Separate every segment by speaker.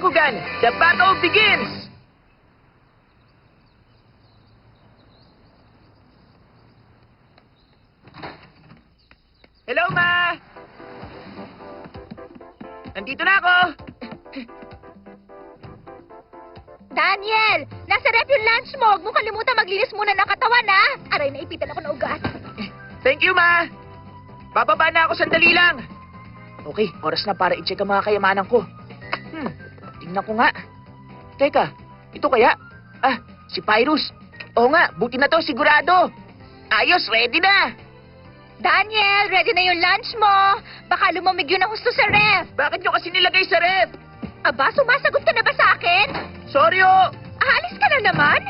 Speaker 1: Bakugan, the battle begins! Hello, Ma! Nandito na ako!
Speaker 2: Daniel! Nasa rep yung lunch mo! Huwag mong kalimutan maglinis muna ng katawan, ha? Aray, naipitan ako ng ugat.
Speaker 1: Thank you, Ma! Bababa na ako sandali lang. Okay, oras na para i-check ang mga kayamanan ko. Tingnan ko nga. Teka, ito kaya? Ah, si Pyrus. Oo nga, buti na to, sigurado. Ayos, ready na!
Speaker 2: Daniel, ready na yung lunch mo! Baka lumamig yun ang husto sa ref!
Speaker 1: Bakit nyo kasi nilagay sa ref?
Speaker 2: Aba, sumasagot ka na ba sa akin?
Speaker 1: Sorry, oh!
Speaker 2: Aalis ka na naman?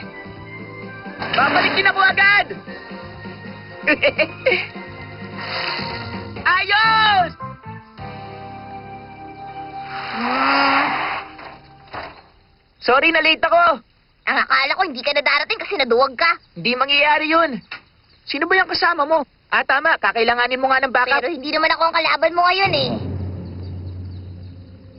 Speaker 1: Babalik din ako agad! Ayos! Sorry na late ako.
Speaker 2: Ang akala ko hindi ka na darating kasi naduwag ka.
Speaker 1: Hindi mangyayari yun. Sino ba yung kasama mo? Ah, tama. Kakailanganin mo nga ng backup.
Speaker 2: Pero hindi naman ako ang kalaban mo ngayon eh.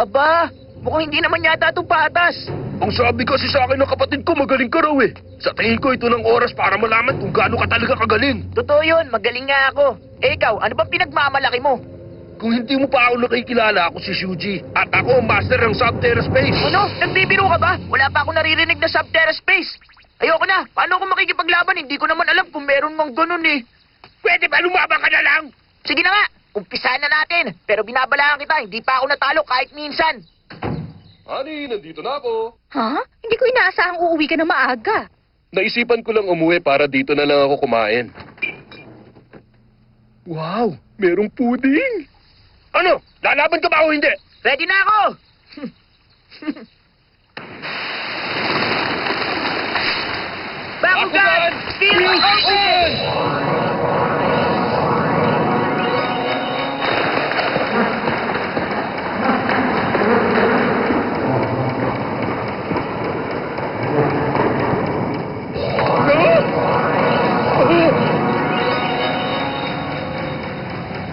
Speaker 1: Aba, mukhang hindi naman yata ito patas.
Speaker 3: Ang sabi kasi sa akin ng kapatid ko, magaling ka raw eh. Sa tingin ko, ito ng oras para malaman kung gaano ka talaga kagaling.
Speaker 1: Totoo yun, magaling nga ako. Eh ikaw, ano bang pinagmamalaki mo?
Speaker 3: Kung hindi mo pa ako nakikilala, ako si Shuji. At ako ang master ng Subterra Space.
Speaker 1: Ano? Nagbibiro ka ba? Wala pa ako naririnig na Subterra Space. Ayoko na. Paano ako makikipaglaban? Hindi ko naman alam kung meron mang ganun eh.
Speaker 3: Pwede ba lumaban ka na lang?
Speaker 1: Sige na nga, umpisahan na natin. Pero binabalaan kita, hindi pa ako natalo kahit minsan.
Speaker 3: Honey, nandito na ako.
Speaker 2: Ha? Hindi ko inaasahang uuwi ka na maaga.
Speaker 3: Naisipan ko lang umuwi para dito na lang ako kumain. Wow, merong puding. Ano? Lalaban ka ba o hindi?
Speaker 1: Ready na ako! Bakugan! Steel open!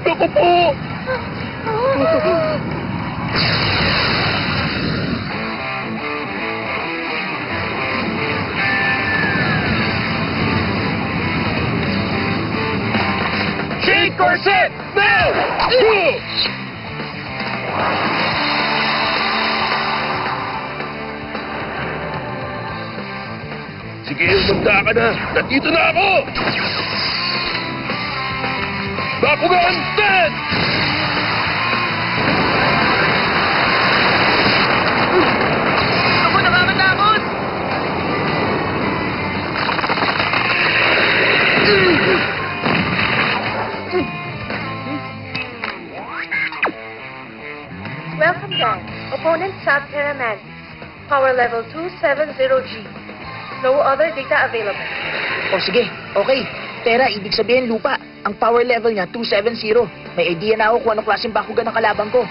Speaker 3: Ako po! Shake or set! Now! Sige, magda ka na. Nandito na ako! Bakugan, stand!
Speaker 1: Ako nakakatakot!
Speaker 4: Welcome down. Opponent Subterra Mantis. Power level 270G. No other data available.
Speaker 1: O sige, okay. Tera, ibig sabihin lupa. Ang power level niya, 270. May idea na ako kung anong klaseng Bakugan ang kalaban ko.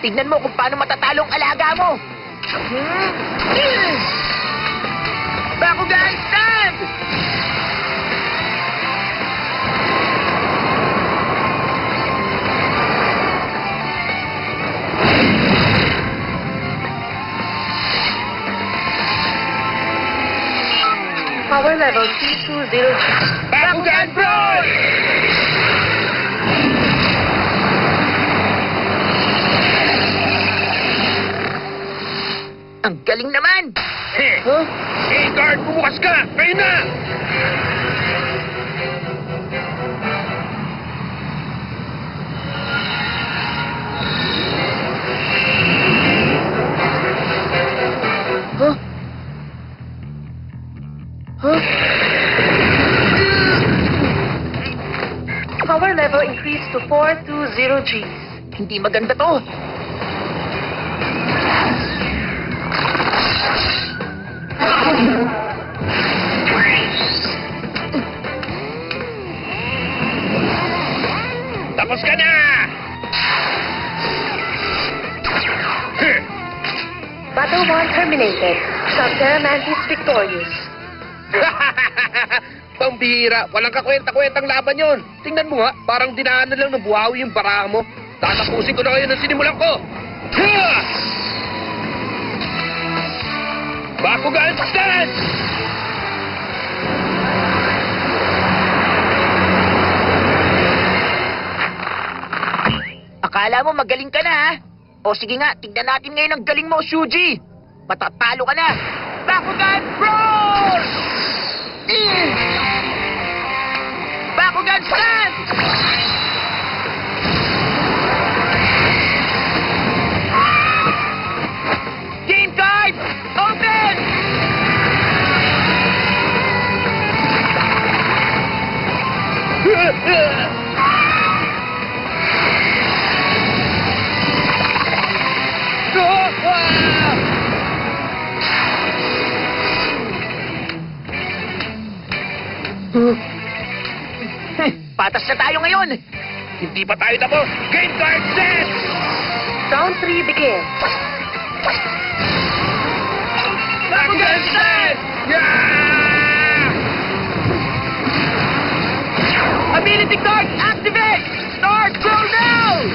Speaker 1: Tignan mo kung paano matatalo ang alaga mo. Bakugan, stand!
Speaker 4: Power level 320G.
Speaker 3: Bakugan, Brawl!
Speaker 1: Ang galing naman!
Speaker 3: Huh? Hey, guard, bumukas ka! Kayo na!
Speaker 1: Huh? Huh?
Speaker 4: Power level increased to 420Gs.
Speaker 1: Hindi maganda to.
Speaker 3: Tapos ka na!
Speaker 4: Battle 1 terminated. Subterra Mantis victorious.
Speaker 3: Pambihira, walang kakwenta-kwentang laban yon. Tingnan mo nga, parang dinaanan lang ng buhawi yung baraha mo. Tatapusin ko na kayo ng sinimulan ko. Bakugan stance!
Speaker 1: Akala mo magaling ka na, ha? O sige nga, tignan natin ngayon ang galing mo, Shuji. Matatalo ka na. Bakugan Brawl! Bakugan Stand! Game card! Open! Patas na tayo ngayon!
Speaker 3: Hindi pa tayo tapos! Game card set!
Speaker 4: Round 3 begins.
Speaker 3: Bakugan stance! Yeah!
Speaker 1: Ability card activate! Start go now!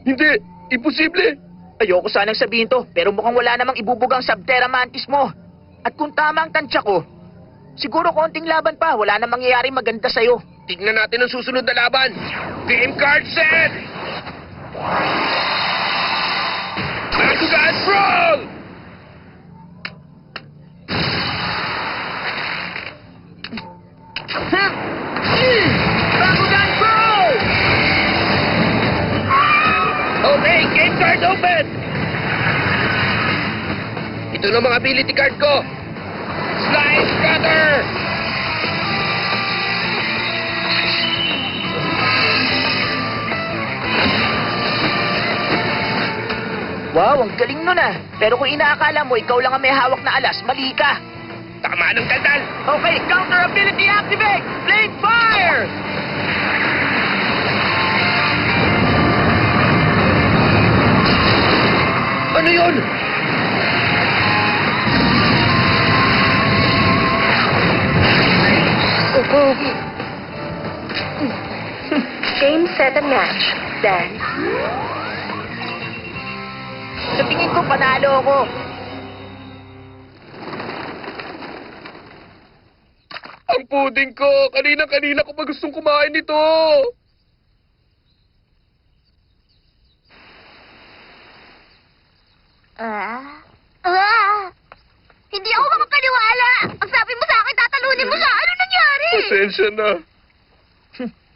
Speaker 3: Hindi! Imposible!
Speaker 1: Ayoko sanang sabihin to, pero mukhang wala namang ibubugang Subterra Mantis mo. At kung tama ang tansya ko, siguro konting laban pa, wala namang mangyayari maganda sa'yo.
Speaker 3: Tignan natin ang susunod na laban! Game card set! Bakugan Brawl!
Speaker 1: Bakugan Brawl!
Speaker 3: Okay, game card open! Ito na mga ability card ko! Slice Cutter!
Speaker 1: Wow, ang galing nun ah. Pero kung inaakala mo ikaw lang ang may hawak na alas, mali ka.
Speaker 3: Tama ng kaldal!
Speaker 1: Okay, counter ability activate! Blade fire!
Speaker 3: Ano yun?
Speaker 4: Game, set, and match. Dan.
Speaker 1: Sa tingin ko, panalo ako.
Speaker 3: Ang puding ko! Kanina-kanina ko pa gustong kumain nito!
Speaker 2: Hindi ako makapaniwala! Ang sabi mo sa akin, tatalunin mo siya! Ano nangyari?
Speaker 3: Pasensya na.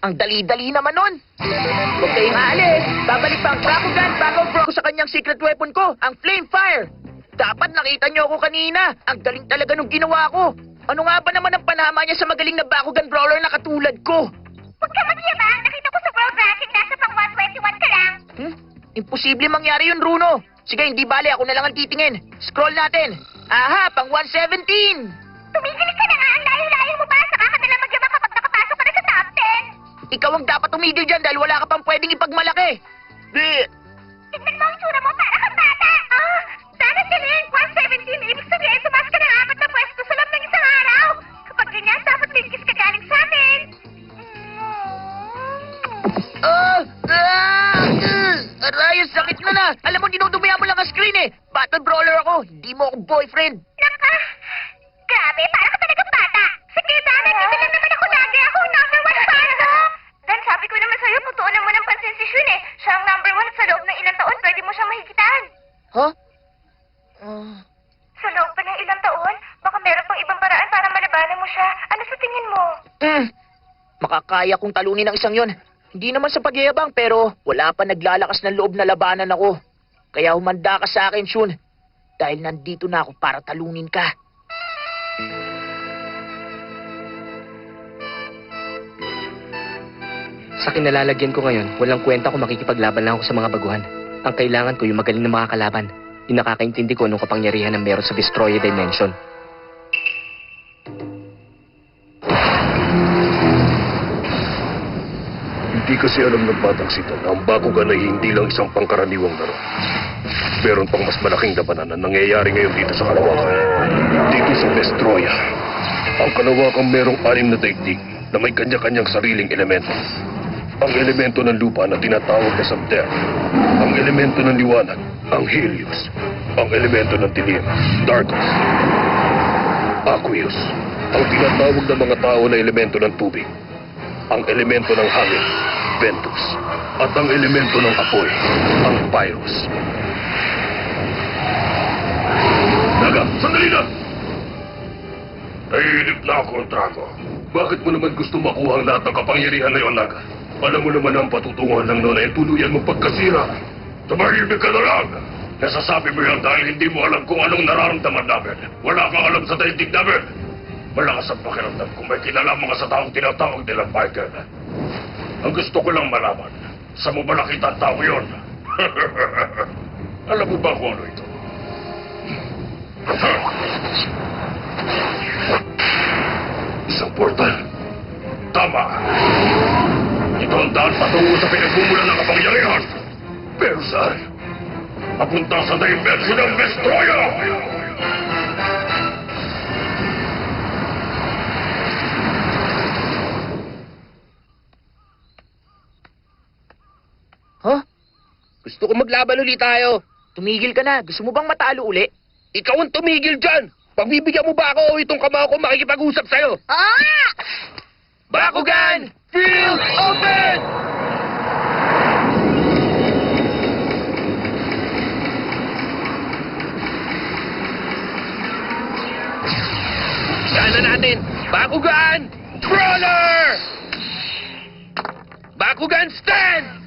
Speaker 1: Ang dali-dali naman nun. Huwag kayong aalis. Babalik pa ang Bakugan bago bro sa kanyang secret weapon ko, ang Flame Fire. Dapat nakita niyo ako kanina. Ang galing talaga nung ginawa ko. Ano nga ba naman ang panama niya sa magaling na Bakugan Brawler na katulad ko?
Speaker 2: Huwag ka magyabang! Nakita ko sa world ranking, nasa pang 121 ka lang!
Speaker 1: Imposible mangyari yun, Bruno. Sige, hindi bale. Ako na lang ang titingin. Scroll natin. Aha, pang 117.
Speaker 2: Tumigil ka na nga! Ang layo-layo mo ba? Saka ka nalang magyabang kapag nakapasok ka na sa top 10!
Speaker 1: Ikaw ang dapat tumigil dyan dahil wala ka pang pwedeng ipagmalaki.
Speaker 2: Tignan mo ang tsura mo, para kang bata! Sana galing! 117! Ibig sabihin, tumaas ka ng 4 na pwesto sa loob ng isang araw! Kapag ganyan, dapat tingkis ka galing sa amin!
Speaker 1: Aray, ang sakit na. Alam mo, dinudumihan mo lang ang screen eh. Battle brawler ako. Hindi mo ako boyfriend.
Speaker 2: Naka! Grabe, para ka talagang bata! Sige, Dan, nandito lang naman ako lagi. Ako ang number 1 fan, no? Dan, sabi ko naman sa'yo, putuunan mo ng pansin si Shun eh. Siya ang number 1 at sa loob ng ilang taon, pwede mo siyang mahigitan.
Speaker 1: Huh?
Speaker 2: Sa loob pa ng ilang taon, baka meron pang ibang paraan para malabanan mo siya. Ano sa tingin mo?
Speaker 1: Makakaya kong talunin ang isang yon. Hindi naman sa pagyayabang pero wala pa naglalakas ng loob na labanan ako. Kaya humanda ka sa akin, Shun. Dahil nandito na ako para talunin ka.
Speaker 5: Sa kinalalagyan ko ngayon, walang kwenta kung makikipaglaban lang ako sa mga baguhan. Ang kailangan ko yung magaling na mga kalaban. Yung nakakaintindi ko anong kapangyarihan ng meron sa Destroyer Dimension.
Speaker 3: Hindi Hindi kasi alam ng batang sito na ang Bakugan ay hindi lang isang pangkaraniwang laro. Meron pang mas malaking labanan na nangyayari ngayon dito sa kalawakan. Dito sa Vestroya. Ang kalawakan merong 6 na daigdig na may kanya-kanyang sariling elemento. Ang elemento ng lupa na tinatawag na Subterra. Ang elemento ng liwanag, ang Helios. Ang elemento ng dilim, Darkus. Aqueous. Ang tinatawag ng mga tao na elemento ng tubig. Ang elemento ng hangin, Ventus. At ang elemento ng apoy, ang Pyrus. Naga, sandali na! Naiinip na ako ang Drago. Bakit mo naman gusto makuha ang lahat ng kapangyarihan na yon, Naga? Alam mo naman ang patutunguhan ng Nona ay tuluyan mong pagkasira. Tumahimik ka na lang! Nasasabi mo yan dahil hindi mo alam kung anong nararamdaman namin. Wala kang alam sa daigdig namin. Malakas ang pakiramdam kung may kinalaman ka sa taong tinatawag nilang Michael. Ang gusto ko lang malaman, sa mo ba nakita ang tao yun? Alam mo ba kung ano ito? Isang portal. Tama. Ito ang daan patungo sa pinagmumulan ng kapangyarihan. Pero saan? Papunta sa dimension ng Vestroya!
Speaker 1: Huh?
Speaker 3: Gusto ko maglaban ulit tayo.
Speaker 1: Tumigil ka na. Gusto mo bang matalo uli?
Speaker 3: Ikaw ang tumigil dyan! Pagbibigyan mo ba ako o itong kamao ko makikipag-usap sa'yo?
Speaker 2: Ah!
Speaker 3: Bakugan! Field open! Sana natin! Bakugan! Brawler! Bakugan stand!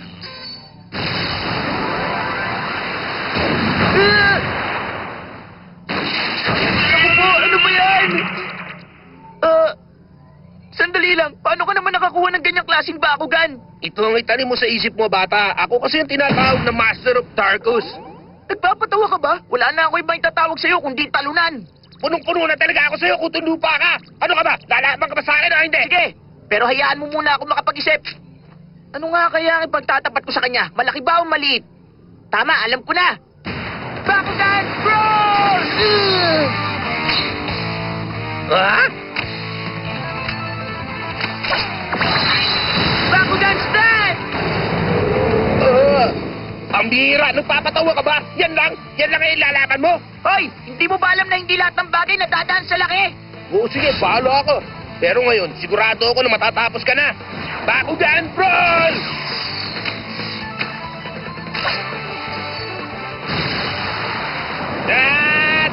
Speaker 1: Ako po, ano ba yan? Sandali lang. Paano ka naman nakakuha ng ganyang klaseng Bakugan?
Speaker 3: Ito ang itanim mo sa isip mo, bata. Ako kasi yung tinatawag na Master of Tarkus.
Speaker 1: Nagpapatawa ka ba? Wala na ako ibang itatawag sa'yo kundi talunan.
Speaker 3: Punong-puno na talaga ako sa'yo kung tundupa ka. Ano ka ba? Lalaban ka ba sa akin o hindi?
Speaker 1: Sige, pero hayaan mo muna ako makapag-isip. Ano nga kaya ang ipagtatapat ko sa kanya? Malaki ba o maliit? Tama, alam ko na. Bakugan Brawl!
Speaker 3: Ha?
Speaker 1: Bakugan Stand!
Speaker 3: Ang bihira, nagpapatawa ka ba? Yan lang ang ilalaban mo?
Speaker 1: Hoy, hindi mo ba alam na hindi lahat ng bagay nadadaan sa laki?
Speaker 3: Oo, sige, bahala ako. Pero ngayon, sigurado ako na matatapos ka na. Bakugan Brawl!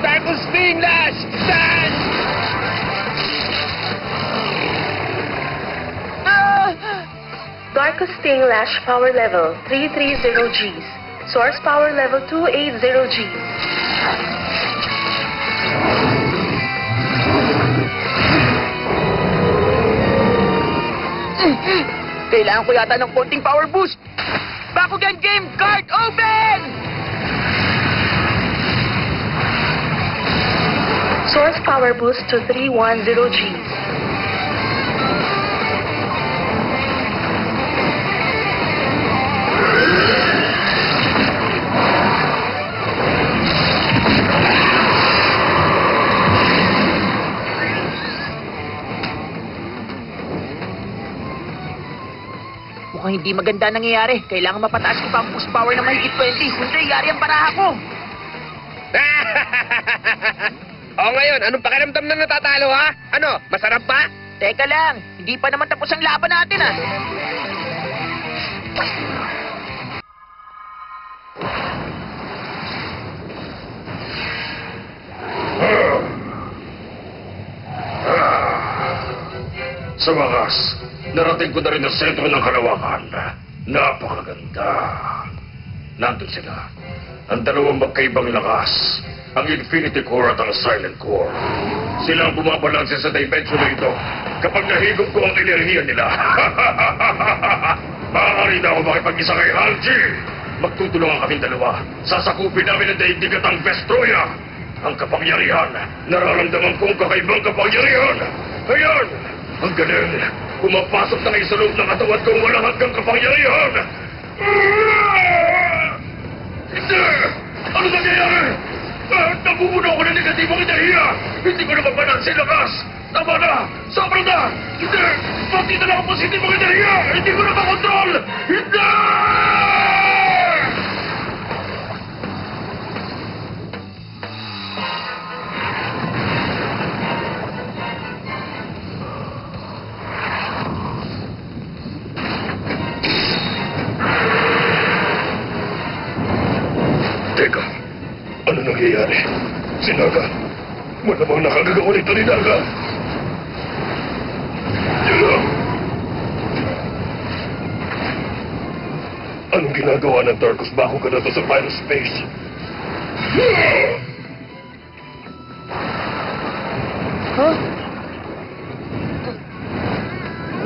Speaker 3: Darkus Sting Lash! Stand!
Speaker 4: Darkus Sting Lash power level 330 Gs. Source power level 280 Gs.
Speaker 1: Kailangan ko yata ng konting power boost. Bakugan Game Card Open!
Speaker 4: Source power boost to 310 Gs.
Speaker 1: Mukhang hindi maganda nangyayari. Kailangan mapataas ko pa ang boost power na mahigit 20. Kundi yari ang baraha ko.
Speaker 3: O ngayon, anong pakiramdam na natatalo, ha? Ano, masarap ba?
Speaker 1: Teka lang, hindi pa naman tapos ang laban natin ah.
Speaker 3: Sa wakas, narating ko na rin ang sentro ng kalawakan. Napakaganda. Nandun sila. Ang dalawang magkaibang lakas. Ang Infinity Core at ang Silent Core. Sila ang bumabalanse sa dimension na ito kapag nahigop ko ang enerhiya nila. Maaari na ako makipag-isa kay Halji. Magtutulungan kaming dalawa. Sasakupin namin ang daigdig at ang Vestroya. Ang kapangyarihan. Nararamdaman ko ang kakaibang kapangyarihan. Ayan! Ang galing. Pumapasok na kayo sa loob ng katawan kong walang hanggang kapangyarihan! Hindi! Ano nangyayari? Nabubuno ako ng negatibong enerhiya! Hindi ko na mapanansin lakas! Tama na! Sobra na! Hindi! Pati na lang ang positibong enerhiya! Hindi ko na makontrol! Hindi! Teka, ano nangyayari? Si Naga, malamang nakagagawa nito ni Naga. Anong ginagawa ng Tarkus Bakugan na to sa final space?
Speaker 1: Ha?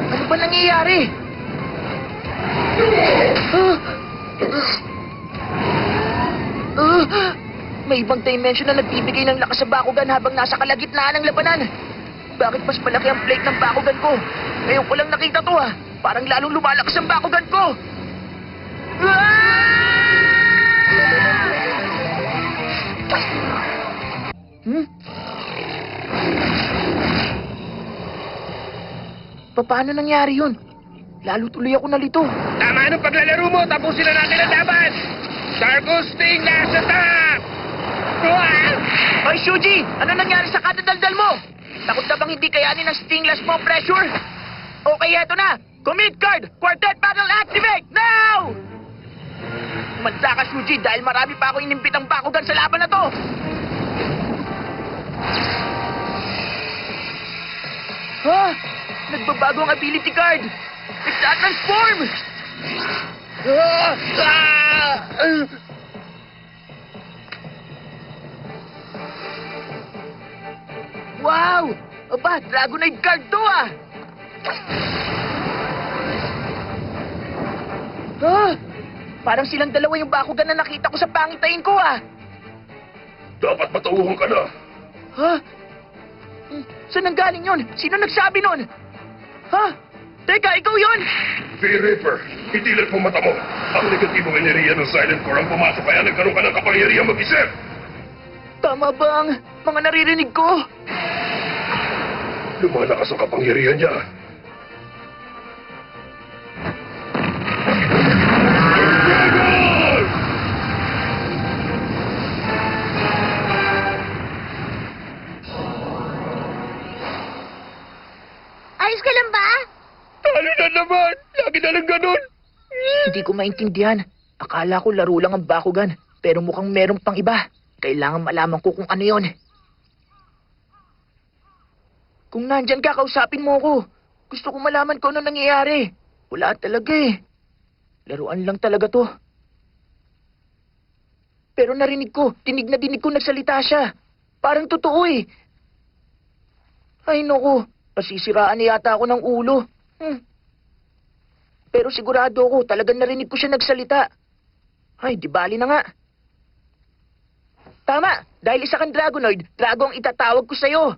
Speaker 1: Ano ba nangyayari? May ibang dimension na nagbibigay ng lakas sa Bakugan habang nasa kalagitnaan ng labanan. Bakit mas malaki ang plate ng Bakugan ko? Ngayon ko lang nakita to ha. Parang lalong lumalakas ang Bakugan ko. Hmm? Paano nangyari yun? Lalo tuloy ako nalito.
Speaker 5: Tama ng paglalaro mo, tapusin na natin ang laban! Tarkus Sting nasa top!
Speaker 1: Hoy, Shuji! Ano nangyari sa kadadaldal mo? Takot na bang hindi kayanin ng Stingless mo pressure? Okay, eto na! Commit card! Quartet battle activate! Now! Umanda ka, Shuji, dahil marami pa ako inimbitang Bakugan sa laban na to! Ha? Nagbabago ang ability card! Nagtatransform! Wow! Aba, Dragonite card to ah! Parang silang dalawa yung Bakugan na nakita ko sa pangitain ko ah!
Speaker 3: Dapat matauhan ka na.
Speaker 1: Ha? Saan nanggaling yun? Sino nagsabi nun? Ha? Teka, ikaw yun?
Speaker 3: V-Reaper, itilat mo mata mo. Ang negatibong enerhiya ng Silent Core ang pumasok kaya nagkaroon ka ng kapangyarihan mag-isip.
Speaker 1: Tama ba ang mga naririnig ko?
Speaker 3: Lumalakas ang kapangyarihan niya.
Speaker 2: Ayos ka lang ba?
Speaker 3: Talo na naman! Lagi na lang ganun!
Speaker 1: Hindi ko maintindihan. Akala ko laro lang ang Bakugan. Pero mukhang meron pang iba. Kailangan malaman ko kung ano yon. Kung nandyan ka, kausapin mo ko. Gusto ko malaman kung ano nangyayari. Wala talaga eh. Laruan lang talaga to. Pero narinig ko, dinig na dinig ko nagsalita siya. Parang totoo eh. Ay naku, pasisiraan na yata ako ng ulo. Pero sigurado ako, talagang narinig ko siya nagsalita. Ay, di bali na nga. Tama, dahil isa kang Dragonoid, Drago ang itatawag ko sa'yo.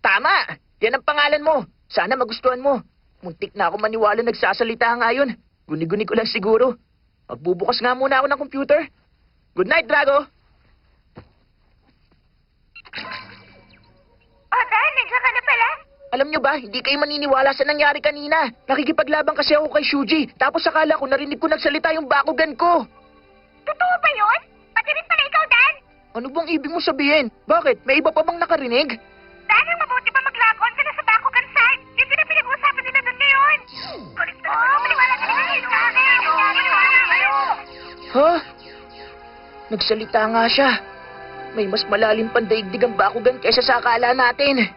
Speaker 1: Tama, yan ang pangalan mo. Sana magustuhan mo. Muntik na ako maniwala nagsasalita nga yun. Guni-guni ko lang siguro. Magbubukas nga muna ako ng computer. Good night, Drago.
Speaker 2: Oh, Dan, nandiyan ka na pala?
Speaker 1: Alam nyo ba, hindi kayo maniniwala sa nangyari kanina. Nakikipaglaban kasi ako kay Shuji. Tapos akala ko narinig ko nagsalita yung Bakugan ko.
Speaker 2: Totoo ba yun? Pati rin pala ikaw, Dan?
Speaker 1: Ano bang ibig mo sabihin? Bakit? May iba pa bang nakarinig?
Speaker 2: Dan, ang mabuti pa mag-log-on ka na sa Bakugan site. Yun din ang pinag-uusapan nila doon ngayon. Kulit na naman. Maniwala ka na kayo sa akin. Maniwala kayo.
Speaker 1: Ha? Nagsalita nga siya. May mas malalim pang daigdig ang Bakugan kaysa sa akala natin.